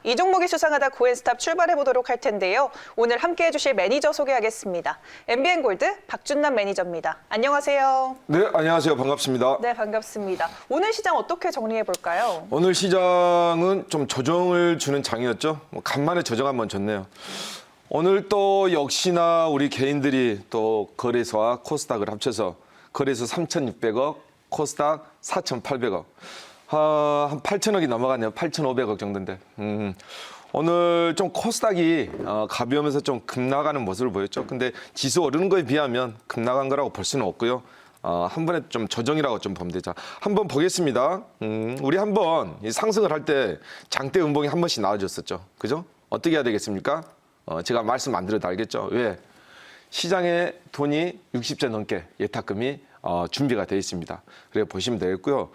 이 종목이 수상하다 고엔스탑 출발해 보도록 할 텐데요. 오늘 함께해 주실 매니저 소개하겠습니다. MBN골드 박준남 매니저입니다. 안녕하세요. 네, 안녕하세요. 반갑습니다. 네, 반갑습니다. 오늘 시장 어떻게 정리해 볼까요? 오늘 시장은 좀 조정을 주는 장이었죠. 간만에 조정 한번 줬네요. 오늘 또 역시나 우리 개인들이 또 거래소와 코스닥을 합쳐서 거래소 3,600억, 코스닥 4,800억. 한 8천억이 넘어갔네요. 8,500억 정도인데. 오늘 좀 코스닥이 가벼우면서 좀 급나가는 모습을 보였죠. 근데 지수 오르는 거에 비하면 급나간 거라고 볼 수는 없고요. 한 번에 좀 조정이라고 좀 보면 되죠. 한번 보겠습니다. 우리 한번 상승을 할 때 장대 음봉이 한 번씩 나와줬었죠. 그죠? 어떻게 해야 되겠습니까? 제가 말씀 안 드려도 알겠죠. 왜? 시장에 돈이 60조 넘게 예탁금이 준비가 되어 있습니다. 그래 보시면 되겠고요.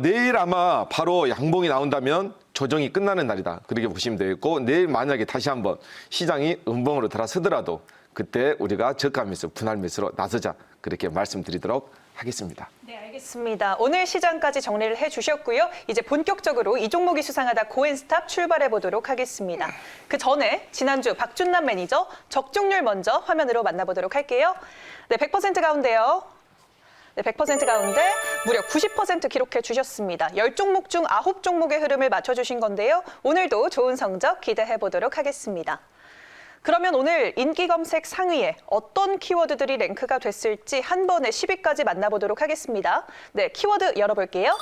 내일 아마 바로 양봉이 나온다면 조정이 끝나는 날이다. 그렇게 보시면 되겠고, 내일 만약에 다시 한번 시장이 음봉으로 들어서더라도 그때 우리가 저가 매수, 분할 매수로 나서자. 그렇게 말씀드리도록 하겠습니다. 네, 알겠습니다. 오늘 시장까지 정리를 해주셨고요. 이제 본격적으로 이 종목이 수상하다 고엔스탑 출발해 보도록 하겠습니다. 그 전에 지난주 박준남 매니저 적중률 먼저 화면으로 만나보도록 할게요. 네, 100% 가운데요. 네, 100% 가운데 무려 90% 기록해 주셨습니다. 10종목 중 9종목의 흐름을 맞춰주신 건데요. 오늘도 좋은 성적 기대해 보도록 하겠습니다. 그러면 오늘 인기 검색 상위에 어떤 키워드들이 랭크가 됐을지 한 번에 10위까지 만나보도록 하겠습니다. 네, 키워드 열어볼게요.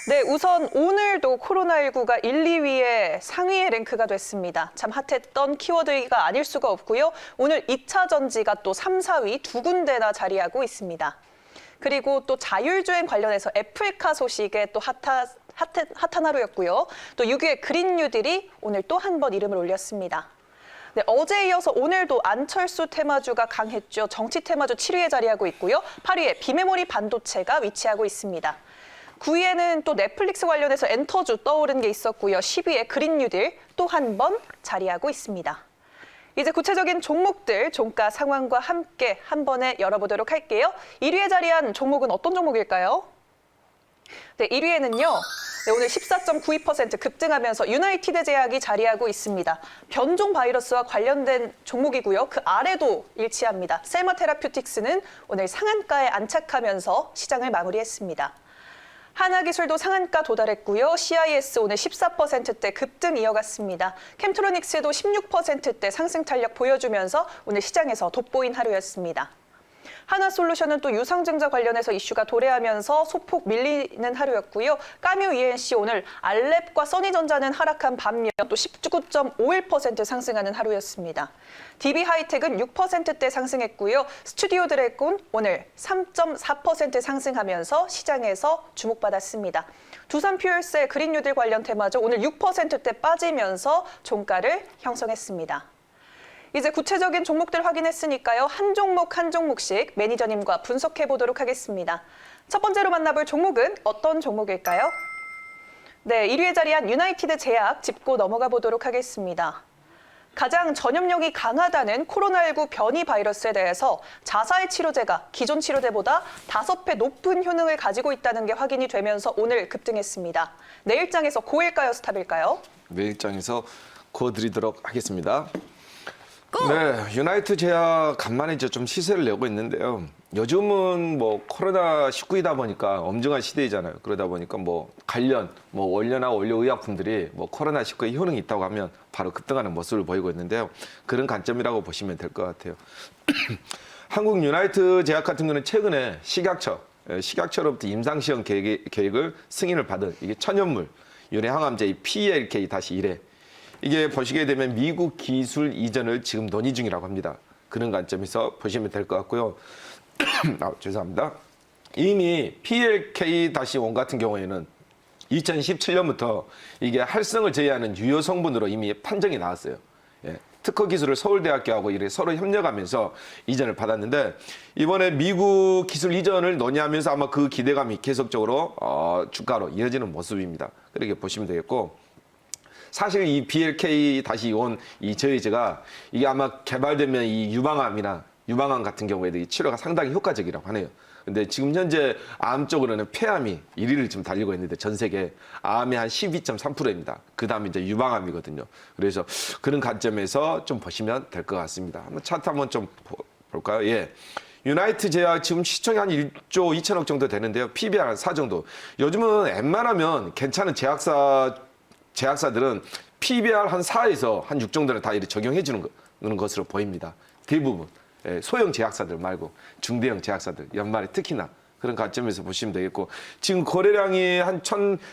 네, 우선 오늘도 코로나19가 1, 2위에 상위에 랭크가 됐습니다. 참 핫했던 키워드가 아닐 수가 없고요. 오늘 2차 전지가 또 3, 4위 두 군데나 자리하고 있습니다. 그리고 또 자율주행 관련해서 애플카 소식에 또 핫한 하루였고요. 또 6위의 그린 뉴딜이 오늘 또 한 번 이름을 올렸습니다. 네, 어제에 이어서 오늘도 안철수 테마주가 강했죠. 정치 테마주 7위에 자리하고 있고요. 8위에 비메모리 반도체가 위치하고 있습니다. 9위에는 또 넷플릭스 관련해서 엔터주 떠오른 게 있었고요. 10위에 그린 뉴딜 또 한 번 자리하고 있습니다. 이제 구체적인 종목들 종가 상황과 함께 한 번에 열어보도록 할게요. 1위에 자리한 종목은 어떤 종목일까요? 네, 1위에는요. 네, 오늘 14.92% 급등하면서 유나이티드 제약이 자리하고 있습니다. 변종 바이러스와 관련된 종목이고요. 그 아래도 일치합니다. 셀마 테라퓨틱스는 오늘 상한가에 안착하면서 시장을 마무리했습니다. 하나기술도 상한가 도달했고요. CIS 오늘 14%대 급등 이어갔습니다. 캠트로닉스도 16%대 상승 탄력 보여주면서 오늘 시장에서 돋보인 하루였습니다. 하나솔루션은 또 유상증자 관련해서 이슈가 도래하면서 소폭 밀리는 하루였고요. 까뮤 ENC 오늘 알랩과 써니전자는 하락한 반면 또 19.51% 상승하는 하루였습니다. DB하이텍은 6%대 상승했고요. 스튜디오 드래곤 오늘 3.4% 상승하면서 시장에서 주목받았습니다. 두산퓨얼스의 그린뉴딜 관련 테마죠. 오늘 6%대 빠지면서 종가를 형성했습니다. 이제 구체적인 종목들 확인했으니까요. 한 종목 한 종목씩 매니저님과 분석해 보도록 하겠습니다. 첫 번째로 만나볼 종목은 어떤 종목일까요? 네, 1위에 자리한 유나이티드 제약 짚고 넘어가 보도록 하겠습니다. 가장 전염력이 강하다는 코로나19 변이 바이러스에 대해서 자사의 치료제가 기존 치료제보다 5배 높은 효능을 가지고 있다는 게 확인이 되면서 오늘 급등했습니다. 내일장에서 고일까요, 스탑일까요? 내일장에서 구워드리도록 하겠습니다. 네, 유나이트 제약 간만에 이제 좀 시세를 내고 있는데요. 요즘은 뭐 코로나19이다 보니까 엄중한 시대이잖아요. 그러다 보니까 뭐 관련, 뭐 원료나 원료 의약품들이 뭐 코로나19에 효능이 있다고 하면 바로 급등하는 모습을 보이고 있는데요. 그런 관점이라고 보시면 될 것 같아요. 한국 유나이트 제약 같은 경우는 최근에 식약처로부터 임상시험 계획을 승인을 받은 이게 천연물 윤회항암제 PLK-1에 이게 보시게 되면 미국 기술 이전을 지금 논의 중이라고 합니다. 그런 관점에서 보시면 될 것 같고요. 죄송합니다. 이미 PLK-1 같은 경우에는 2017년부터 이게 활성을 제외하는 유효 성분으로 이미 판정이 나왔어요. 예, 특허 기술을 서울대학교하고 이렇게 서로 협력하면서 이전을 받았는데 이번에 미국 기술 이전을 논의하면서 아마 그 기대감이 계속적으로 주가로 이어지는 모습입니다. 그렇게 보시면 되겠고. 사실 이 BLK-1 이 저해제가 이게 아마 개발되면 이 유방암 같은 경우에도 이 치료가 상당히 효과적이라고 하네요. 근데 지금 현재 암 쪽으로는 폐암이 1위를 지금 달리고 있는데 전 세계 암의 한 12.3%입니다. 그 다음에 이제 유방암이거든요. 그래서 그런 관점에서 좀 보시면 될 것 같습니다. 한번 차트 한번 좀 볼까요? 예. 유나이트 제약 지금 시총이 한 1조 2천억 정도 되는데요. PBR 한 4 정도. 요즘은 웬만하면 괜찮은 제약사들은 PBR 한 4에서 한 6 정도는 다 이렇게 적용해 주는 것으로 보입니다. 대부분. 예, 소형 제약사들 말고 중대형 제약사들 연말에 특히나 그런 관점에서 보시면 되겠고 지금 거래량이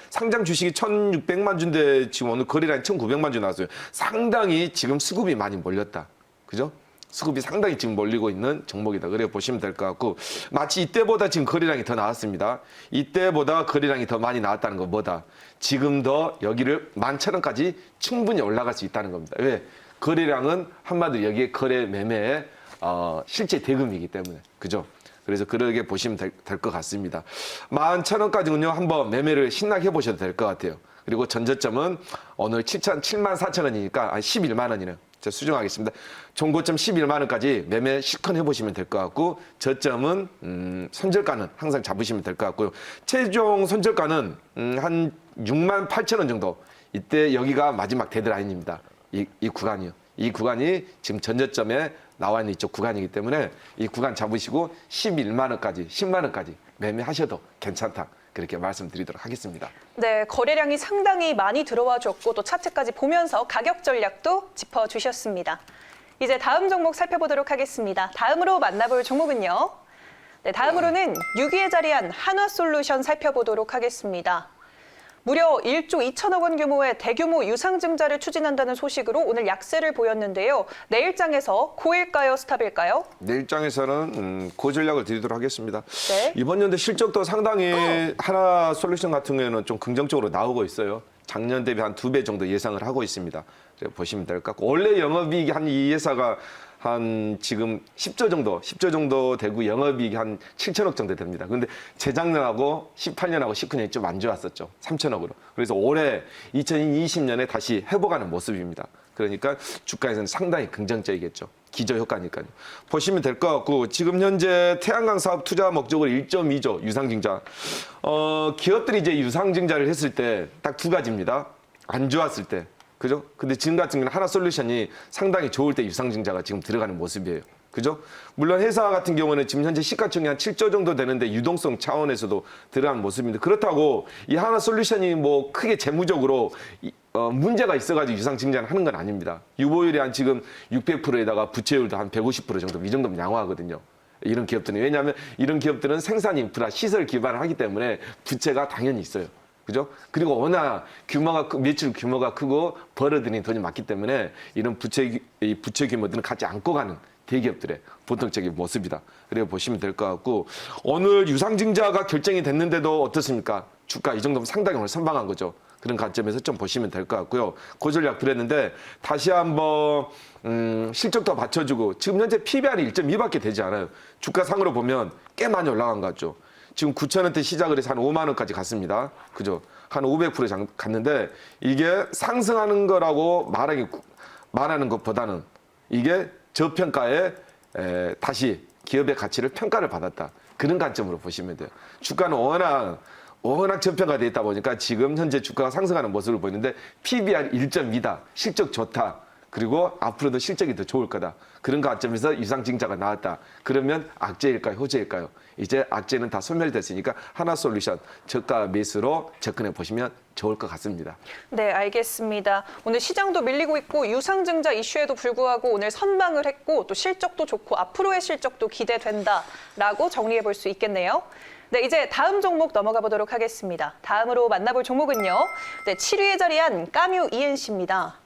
상장 주식이 1,600만 주인데 지금 오늘 거래량이 1,900만 주 나왔어요. 상당히 지금 수급이 많이 몰렸다. 그죠? 수급이 상당히 지금 몰리고 있는 종목이다. 그래 보시면 될 것 같고 마치 이때보다 지금 거래량이 더 나왔습니다. 이때보다 거래량이 더 많이 나왔다는 건 뭐다? 지금 더 여기를 11,000원까지 충분히 올라갈 수 있다는 겁니다. 왜? 거래량은 한마디로 여기에 거래 매매에 실제 대금이기 때문에 그죠? 그래서 그러게 보시면 될 것 같습니다. 11,000원까지는요 한번 매매를 신나게 해보셔도 될 것 같아요. 그리고 전저점은 오늘 74,000원이니까 한 11만 원이네요. 제가 수정하겠습니다. 종고점 11만 원까지 매매 실컷 해보시면 될 것 같고 저점은 손절가는 항상 잡으시면 될 것 같고요. 최종 손절가는 한 6만 8천 원 정도. 이때 여기가 마지막 데드라인입니다. 이 구간이요. 이 구간이 지금 전저점에 나와 있는 이쪽 구간이기 때문에 이 구간 잡으시고 11만 원까지 10만 원까지 매매하셔도 괜찮다. 그렇게 말씀드리도록 하겠습니다. 네, 거래량이 상당히 많이 들어와 줬고 또 차트까지 보면서 가격 전략도 짚어주셨습니다. 이제 다음 종목 살펴보도록 하겠습니다. 다음으로 만나볼 종목은요. 네, 다음으로는 6위에 자리한 한화솔루션 살펴보도록 하겠습니다. 무려 1조 2천억 원 규모의 대규모 유상증자를 추진한다는 소식으로 오늘 약세를 보였는데요. 내일장에서 고일까요, 스탑일까요? 내일장에서는 고전략을 드리도록 하겠습니다. 네. 이번 연도 실적도 상당히 하나솔루션 같은 경우에는 좀 긍정적으로 나오고 있어요. 작년 대비 한 2배 정도 예상을 하고 있습니다. 보시면 될 것 같고 원래 영업이익이 한 이 회사가 한 지금 10조 정도 되고 영업이익이 한 7천억 정도 됩니다. 그런데 재작년하고 18년하고 19년이 좀 안 좋았었죠. 3천억으로. 그래서 올해 2020년에 다시 회복하는 모습입니다. 그러니까 주가에서는 상당히 긍정적이겠죠. 기저효과니까요. 보시면 될 것 같고 지금 현재 태양광 사업 투자 목적으로 1.2조 유상증자. 기업들이 이제 유상증자를 했을 때 딱 두 가지입니다. 안 좋았을 때. 그죠? 근데 지금 같은 경우는 하나솔루션이 상당히 좋을 때 유상증자가 지금 들어가는 모습이에요. 그죠? 물론 회사 같은 경우는 지금 현재 시가총이 한 7조 정도 되는데 유동성 차원에서도 들어가는 모습인데 그렇다고 이 하나솔루션이 뭐 크게 재무적으로 문제가 있어가지고 유상증자를 하는 건 아닙니다. 유보율이 한 지금 600%에다가 부채율도 한 150% 정도 이 정도면 양호하거든요. 이런 기업들은. 왜냐하면 이런 기업들은 생산 인프라, 시설 기반을 하기 때문에 부채가 당연히 있어요. 그죠? 그리고 워낙 매출 규모가 크고 벌어들이는 돈이 많기 때문에 이런 부채 규모들은 같이 안고 가는 대기업들의 보통적인 모습이다. 그래 보시면 될 것 같고 오늘 유상증자가 결정이 됐는데도 어떻습니까? 주가 이 정도면 상당히 오늘 선방한 거죠. 그런 관점에서 좀 보시면 될 것 같고요. 고전략 드렸는데 다시 한번 실적도 받쳐주고 지금 현재 PBR이 1.2밖에 되지 않아요. 주가 상으로 보면 꽤 많이 올라간 것 같죠. 지금 9,000원대 시작을 해서 한 5만 원까지 갔습니다. 그죠? 한 500% 갔는데 이게 상승하는 거라고 말하는 것보다는 이게 저평가에 다시 기업의 가치를 평가를 받았다. 그런 관점으로 보시면 돼요. 주가는 워낙 저평가되어 있다 보니까 지금 현재 주가가 상승하는 모습을 보이는데 PBR 1.2다. 실적 좋다. 그리고 앞으로도 실적이 더 좋을 거다. 그런 관점에서 유상증자가 나왔다. 그러면 악재일까요? 호재일까요? 이제 악재는 다 소멸됐으니까 하나솔루션 저가 매수로 접근해 보시면 좋을 것 같습니다. 네, 알겠습니다. 오늘 시장도 밀리고 있고 유상증자 이슈에도 불구하고 오늘 선방을 했고 또 실적도 좋고 앞으로의 실적도 기대된다라고 정리해 볼 수 있겠네요. 네, 이제 다음 종목 넘어가 보도록 하겠습니다. 다음으로 만나볼 종목은요. 네, 7위에 자리한 까뮤 ENC입니다.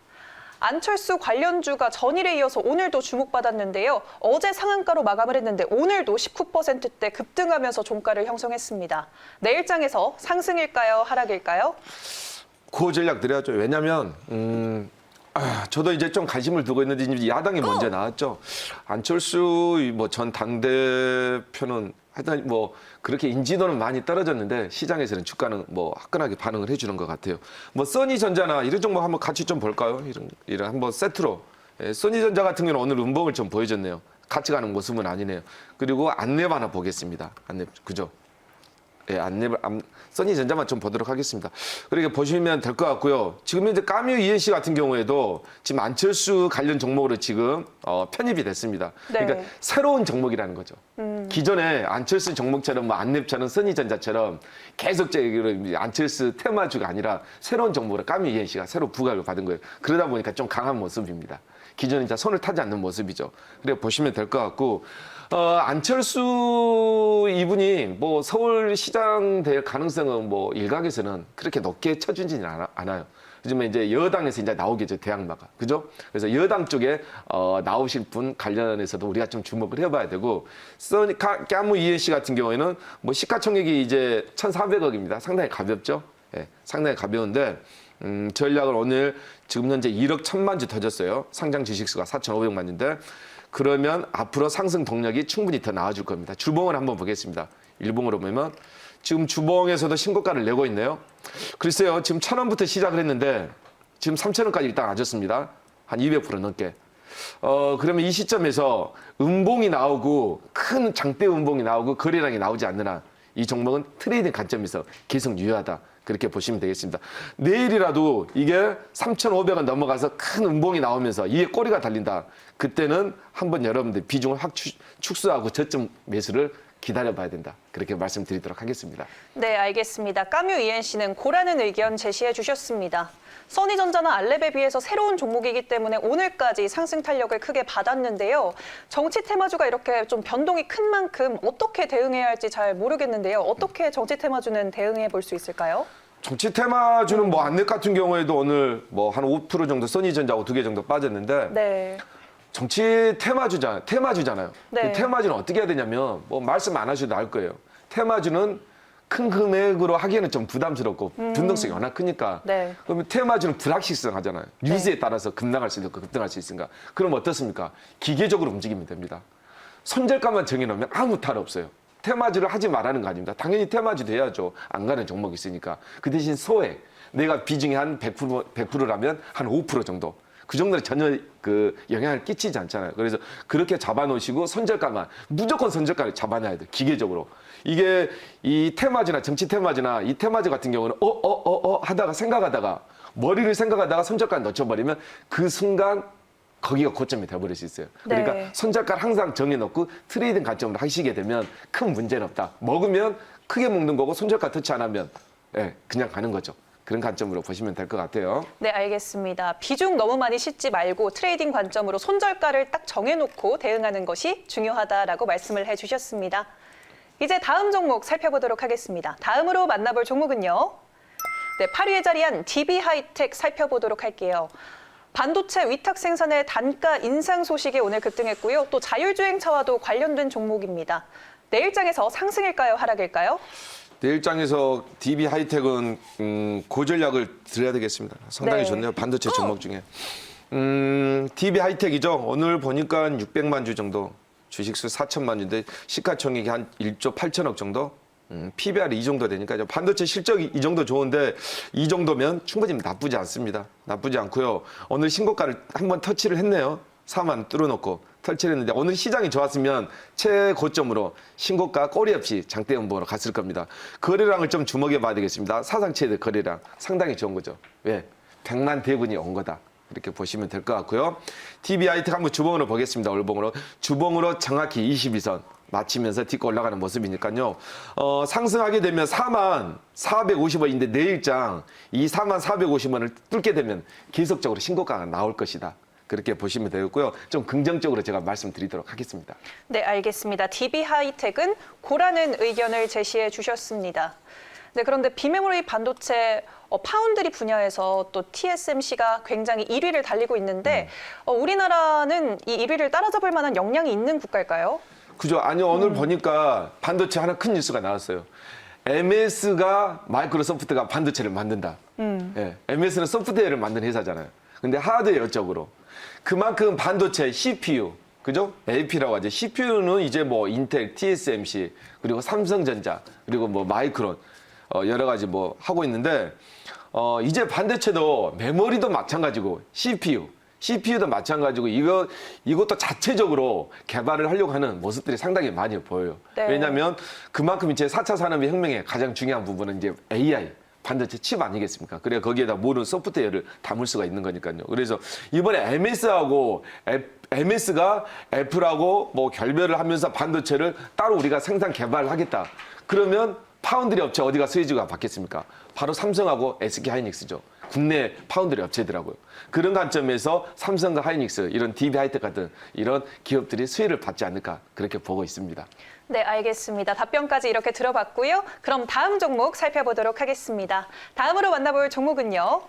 안철수 관련주가 전일에 이어서 오늘도 주목받았는데요. 어제 상한가로 마감을 했는데 오늘도 19%대 급등하면서 종가를 형성했습니다. 내일장에서 상승일까요? 하락일까요? 고전략 드려야죠. 왜냐하면 저도 이제 좀 관심을 두고 있는데 이제 야당이 먼저 나왔죠. 안철수 전 당대표는 하여튼 그렇게 인지도는 많이 떨어졌는데 시장에서는 주가는 화끈하게 반응을 해주는 것 같아요. 써니전자나 이런 종목 한번 같이 좀 볼까요? 이런 한번 세트로. 써니전자 같은 경우는 오늘 음봉을 좀 보여줬네요. 같이 가는 모습은 아니네요. 그리고 안랩 하나 보겠습니다. 안랩 그죠? 예, 써니전자만 좀 보도록 하겠습니다. 그렇게 보시면 될 것 같고요. 지금 현재 까뮤 ENC 같은 경우에도 지금 안철수 관련 종목으로 지금 편입이 됐습니다. 네. 그러니까 새로운 종목이라는 거죠. 기존에 안철수 종목처럼 뭐 안랩처럼 써니전자처럼 계속적으로 안철수 테마주가 아니라 새로운 종목으로 까뮤 ENC가 새로 부각을 받은 거예요. 그러다 보니까 좀 강한 모습입니다. 기존에 이제 손을 타지 않는 모습이죠. 그래 보시면 될 것 같고. 안철수 이분이 뭐 서울시장 될 가능성은 뭐 일각에서는 그렇게 높게 쳐주지는 않아요. 요즘에 이제 여당에서 이제 나오겠죠, 대항마가. 그죠? 그래서 여당 쪽에, 나오실 분 관련해서도 우리가 좀 주목을 해봐야 되고, 까무 ENC 같은 경우에는 뭐 시가총액이 이제 1,400억입니다. 상당히 가볍죠? 예, 상당히 가벼운데, 전략을 오늘 지금 현재 1억 1,000만 주 터졌어요. 상장 주식수가 4,500만 주인데, 그러면 앞으로 상승 동력이 충분히 더 나아질 겁니다. 주봉을 한번 보겠습니다. 일봉으로 보면 지금 주봉에서도 신고가를 내고 있네요. 글쎄요, 지금 1,000원부터 시작을 했는데 지금 3,000원까지 일단 앉았습니다. 한 200% 넘게. 그러면 이 시점에서 음봉이 나오고 큰 장대 음봉이 나오고 거래량이 나오지 않는 한 이 종목은 트레이딩 관점에서 계속 유효하다. 그렇게 보시면 되겠습니다. 내일이라도 이게 3,500원 넘어가서 큰 음봉이 나오면서 이에 꼬리가 달린다. 그때는 한번 여러분들 비중을 확 축소하고 저점 매수를 기다려봐야 된다. 그렇게 말씀드리도록 하겠습니다. 네, 알겠습니다. 까뮤 ENC는 고라는 의견 제시해 주셨습니다. 써니전자나 안랩에 비해서 새로운 종목이기 때문에 오늘까지 상승 탄력을 크게 받았는데요. 정치 테마주가 이렇게 좀 변동이 큰 만큼 어떻게 대응해야 할지 잘 모르겠는데요. 어떻게 정치 테마주는 대응해 볼 수 있을까요? 정치 테마주는 뭐 안랩 같은 경우에도 오늘 뭐 한 5% 정도 써니전자하고 2개 정도 빠졌는데 네. 정치 테마주잖아요. 네. 테마주는 어떻게 해야 되냐면 뭐 말씀 안 하셔도 알 거예요. 테마주는 큰 금액으로 하기에는 좀 부담스럽고 변동성이 워낙 크니까. 네. 그러면 테마주는 불확실성 하잖아요. 뉴스에 따라서 급락할 수 있고 급등할 수 있으니까. 그럼 어떻습니까? 기계적으로 움직이면 됩니다. 손절가만 정해놓으면 아무 탈 없어요. 테마주를 하지 말라는 거 아닙니다. 당연히 테마주도 해야죠. 안 가는 종목이 있으니까. 그 대신 소액. 내가 비중이 한 100%라면 한 5% 정도. 그 정도는 전혀 그 영향을 끼치지 않잖아요. 그래서 그렇게 잡아놓으시고 손절가만 무조건 손절가를 잡아놔야 돼요. 기계적으로. 이게 이 테마주나 정치 테마주나 이 테마주 같은 경우는 하다가 생각하다가 머리를 생각하다가 손절가를 놓쳐버리면 그 순간 거기가 고점이 돼버릴 수 있어요. 그러니까 네. 손절가를 항상 정해놓고 트레이딩 관점으로 하시게 되면 큰 문제는 없다. 먹으면 크게 먹는 거고 손절가 터치 안 하면 그냥 가는 거죠. 그런 관점으로 보시면 될 것 같아요. 네, 알겠습니다. 비중 너무 많이 싣지 말고 트레이딩 관점으로 손절가를 딱 정해놓고 대응하는 것이 중요하다라고 말씀을 해주셨습니다. 이제 다음 종목 살펴보도록 하겠습니다. 다음으로 만나볼 종목은요. 네, 8위에 자리한 DB하이텍 살펴보도록 할게요. 반도체 위탁 생산의 단가 인상 소식이 오늘 급등했고요. 또 자율주행차와도 관련된 종목입니다. 내일장에서 상승일까요? 하락일까요? 내일장에서 DB하이텍은 고전략을 드려야 되겠습니다. 상당히 네. 좋네요. 반도체 종목 중에. DB하이텍이죠. 오늘 보니까 600만 주 정도, 주식수 4천만 주인데 시가총액이 한 1조 8천억 정도. PBR이 이 정도 되니까 반도체 실적이 이 정도 좋은데 이 정도면 충분히 나쁘지 않습니다. 나쁘지 않고요. 오늘 신고가를 한번 터치를 했네요. 4만 뚫어놓고 터치를 했는데 오늘 시장이 좋았으면 최고점으로 신고가 꼬리 없이 장대 음봉으로 갔을 겁니다. 거래량을 좀 주목해 봐야 되겠습니다. 사상 최대 거래량 상당히 좋은 거죠. 왜? 100만 대군이 온 거다. 이렇게 보시면 될 것 같고요. DB하이텍 한번 주봉으로 보겠습니다. 월봉으로. 주봉으로 정확히 22선 맞추면서 딛고 올라가는 모습이니까요. 상승하게 되면 4만 450원인데 내일장 이 4만 450원을 뚫게 되면 계속적으로 신고가가 나올 것이다. 그렇게 보시면 되겠고요. 좀 긍정적으로 제가 말씀드리도록 하겠습니다. 네, 알겠습니다. DB하이텍은 고라는 의견을 제시해 주셨습니다. 네, 그런데 비메모리 반도체 파운드리 분야에서 또 TSMC가 굉장히 1위를 달리고 있는데 우리나라는 이 1위를 따라잡을 만한 역량이 있는 국가일까요? 그죠? 아니요, 오늘 보니까 반도체 하나 큰 뉴스가 나왔어요. MS가 마이크로소프트가 반도체를 만든다. 예, MS는 소프트웨어를 만드는 회사잖아요. 근데 하드웨어 쪽으로. 그만큼 반도체 CPU, 그죠? AP라고 하죠. CPU는 이제 뭐 인텔, TSMC, 그리고 삼성전자, 그리고 뭐 마이크론, 여러 가지 뭐 하고 있는데, 이제 반도체도 메모리도 마찬가지고 CPU CPU도 마찬가지고 이것도 자체적으로 개발을 하려고 하는 모습들이 상당히 많이 보여요. 네. 왜냐하면 그만큼 이제 4차 산업의 혁명의 가장 중요한 부분은 이제 AI, 반도체 칩 아니겠습니까? 그래 거기에다 모든 소프트웨어를 담을 수가 있는 거니까요. 그래서 이번에 MS가 애플하고 뭐 결별을 하면서 반도체를 따로 우리가 생산 개발을 하겠다. 그러면 파운드리 업체 어디가 스웨즈가 받겠습니까? 바로 삼성하고 SK 하이닉스죠. 국내 파운드리 업체더라고요. 그런 관점에서 삼성과 하이닉스, 이런 DB 하이텍 같은 이런 기업들이 수혜를 받지 않을까 그렇게 보고 있습니다. 네, 알겠습니다. 답변까지 이렇게 들어봤고요. 그럼 다음 종목 살펴보도록 하겠습니다. 다음으로 만나볼 종목은요.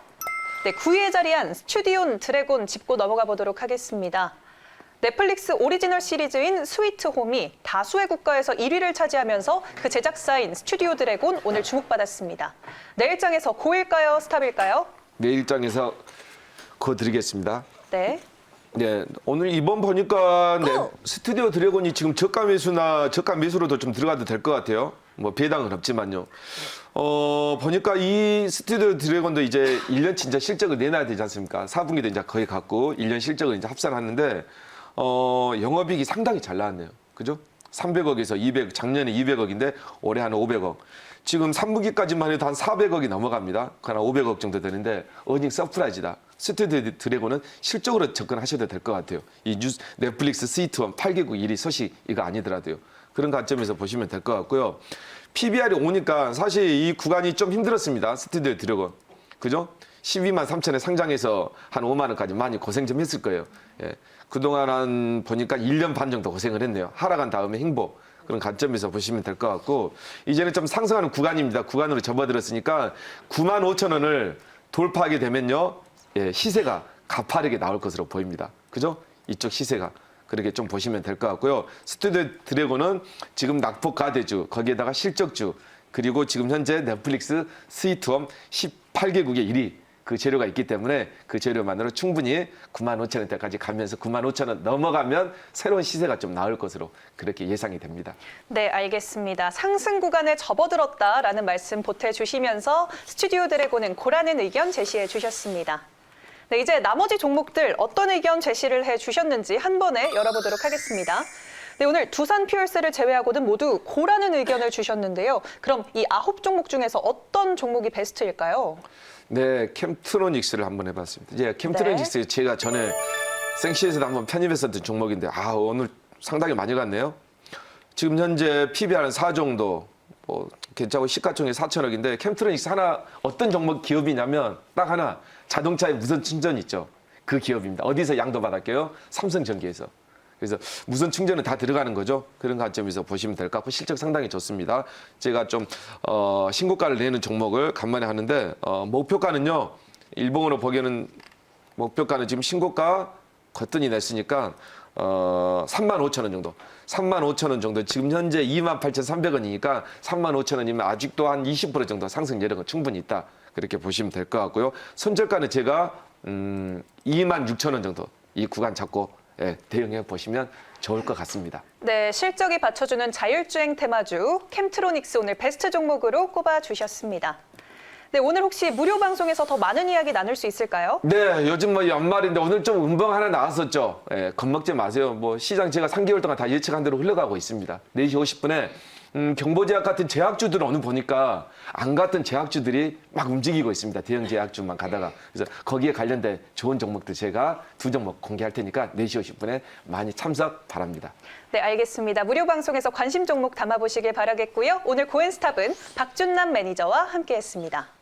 네, 9위에 자리한 스튜디온 드래곤 짚고 넘어가 보도록 하겠습니다. 넷플릭스 오리지널 시리즈인 스위트홈이 다수의 국가에서 1위를 차지하면서 그 제작사인 스튜디오 드래곤 오늘 주목받았습니다. 내일장에서 고일까요? 스탑일까요? 내일장에서 그거 드리겠습니다. 네. 네, 오늘 이번 보니까 스튜디오 드래곤이 지금 저가 매수로도 좀 들어가도 될 것 같아요. 뭐 배당은 없지만요. 보니까 이 스튜디오 드래곤도 이제 1년치 진짜 실적을 내놔야 되지 않습니까? 4분기도 이제 거의 갔고 1년 실적을 이제 합산하는데 영업이익이 상당히 잘 나왔네요. 그죠? 300억에서 200, 작년에 200억인데 올해 한 500억. 지금 3분기까지만 해도 한 400억이 넘어갑니다. 한 500억 정도 되는데 어닝 서프라이즈다. 스튜디오 드래곤은 실적으로 접근하셔도 될 것 같아요. 이 넷플릭스 스위트홈 8개국 1위 서식 이거 아니더라도요. 그런 관점에서 보시면 될 것 같고요. PBR이 오니까 사실 이 구간이 좀 힘들었습니다. 스튜디오 드래곤. 그죠? 12만 3천에 상장해서 한 5만 원까지 많이 고생 좀 했을 거예요. 예. 그동안 한 보니까 1년 반 정도 고생을 했네요. 하락한 다음에 행보. 그런 관점에서 보시면 될 것 같고 이제는 좀 상승하는 구간입니다. 구간으로 접어들었으니까 9만 5천 원을 돌파하게 되면요. 예, 시세가 가파르게 나올 것으로 보입니다. 그죠? 이쪽 시세가. 그렇게 좀 보시면 될 것 같고요. 스튜디오 드래곤은 지금 낙폭 가대주, 거기에다가 실적주, 그리고 지금 현재 넷플릭스 스위트홈 18개국의 1위 그 재료가 있기 때문에 그 재료만으로 충분히 9만 5천 원대까지 가면서 9만 5천 원 넘어가면 새로운 시세가 좀 나올 것으로 그렇게 예상이 됩니다. 네, 알겠습니다. 상승 구간에 접어들었다라는 말씀 보태주시면서 스튜디오 드래곤은 고라는 의견 제시해 주셨습니다. 네, 이제 나머지 종목들 어떤 의견 제시를 해주셨는지 한 번에 열어보도록 하겠습니다. 네, 오늘 두산 퓨얼스를 제외하고는 모두 고라는 의견을 주셨는데요. 그럼 이 9종목 중에서 어떤 종목이 베스트일까요? 네, 캠트로닉스를 한번 해봤습니다. 이제 캠트로닉스 제가 전에 생시에서도 한번 편입했었던 종목인데 오늘 상당히 많이 갔네요. 지금 현재 PBR은 4 정도, 뭐 괜찮고 시가총액 4천억인데 캠트로닉스 하나 어떤 종목 기업이냐면 딱 하나 자동차의 무선 충전 있죠. 그 기업입니다. 어디서 양도 받았게요? 삼성전기에서. 그래서 무선 충전은 다 들어가는 거죠. 그런 관점에서 보시면 될 것 같고 실적 상당히 좋습니다. 제가 좀 신고가를 내는 종목을 간만에 하는데 목표가는요. 일봉으로 보기에는 목표가는 지금 신고가 거뜬히 냈으니까 3만 5천 원 정도. 3만 5천 원 정도. 지금 현재 2만 8,300원이니까 3만 5천 원이면 아직도 한 20% 정도 상승 여력은 충분히 있다. 그렇게 보시면 될 것 같고요. 손절가는 제가 2만 6천 원 정도 이 구간 잡고 대응해 보시면 좋을 것 같습니다. 네, 실적이 받쳐주는 자율주행 테마주 캠트로닉스 오늘 베스트 종목으로 꼽아주셨습니다. 네, 오늘 혹시 무료 방송에서 더 많은 이야기 나눌 수 있을까요? 네, 요즘 뭐 연말인데 오늘 좀 음봉 하나 나왔었죠. 겁먹지 마세요. 뭐 시장 제가 3개월 동안 다 예측한 대로 흘러가고 있습니다. 4시 50분에 경보제약 같은 제약주들은 오늘 보니까 안 갔던 제약주들이 막 움직이고 있습니다. 대형 제약주만 가다가. 그래서 거기에 관련된 좋은 종목들 제가 2종목 공개할 테니까 4시 50분에 많이 참석 바랍니다. 네, 알겠습니다. 무료 방송에서 관심 종목 담아보시길 바라겠고요. 오늘 고엔스탑은 박준남 매니저와 함께했습니다.